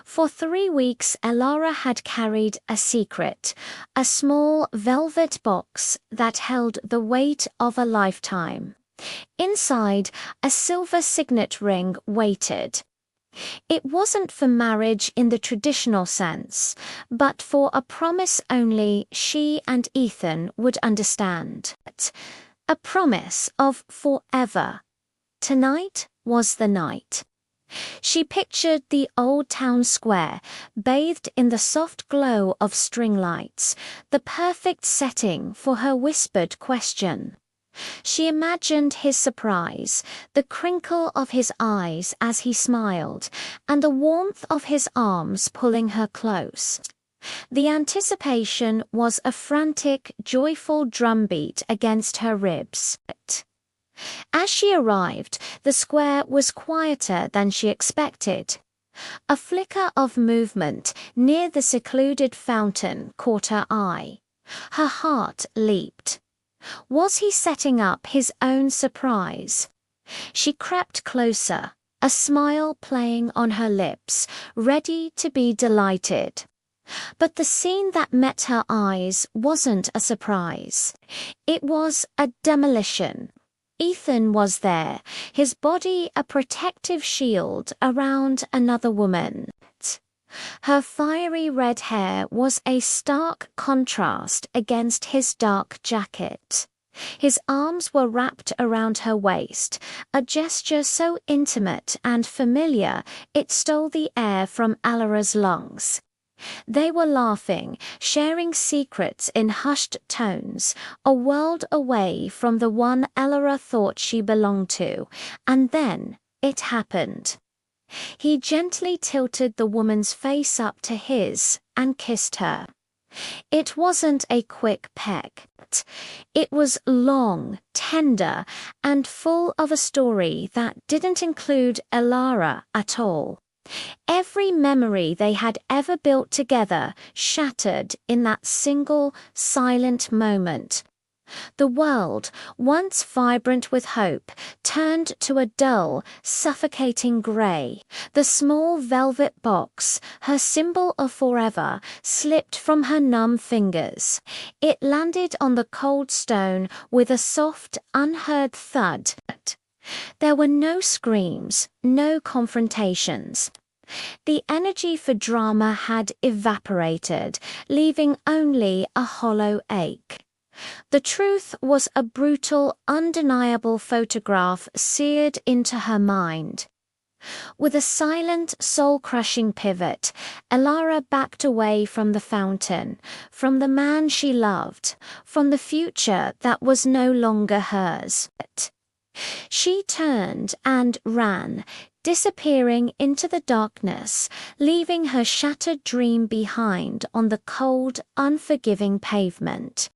For 3 weeks, Elara had carried a secret, a small velvet box that held the weight of a lifetime. Inside, a silver signet ring waited. It wasn't for marriage in the traditional sense, but for a promise only she and Ethan would understand. A promise of forever. Tonight was the night. She pictured the old town square, bathed in the soft glow of string lights, the perfect setting for her whispered question. She imagined his surprise, the crinkle of his eyes as he smiled, and the warmth of his arms pulling her close. The anticipation was a frantic, joyful drumbeat against her ribs. As she arrived, the square was quieter than she expected. A flicker of movement near the secluded fountain caught her eye. Her heart leaped. Was he setting up his own surprise? She crept closer, a smile playing on her lips, ready to be delighted. But the scene that met her eyes wasn't a surprise. It was a demolition. Ethan was there, his body a protective shield around another woman. Her fiery red hair was a stark contrast against his dark jacket. His arms were wrapped around her waist, a gesture so intimate and familiar it stole the air from Elara's lungs. They were laughing, sharing secrets in hushed tones, a world away from the one Elara thought she belonged to, and then it happened. He gently tilted the woman's face up to his and kissed her. It wasn't a quick peck. It was long, tender, and full of a story that didn't include Elara at all. Every memory they had ever built together shattered in that single, silent moment. The world, once vibrant with hope, turned to a dull, suffocating grey. The small velvet box, her symbol of forever, slipped from her numb fingers. It landed on the cold stone with a soft, unheard thud. There were no screams, no confrontations. The energy for drama had evaporated, leaving only a hollow ache. The truth was a brutal, undeniable photograph seared into her mind. With a silent, soul-crushing pivot, Elara backed away from the fountain, from the man she loved, from the future that was no longer hers. She turned and ran, disappearing into the darkness, leaving her shattered dream behind on the cold, unforgiving pavement.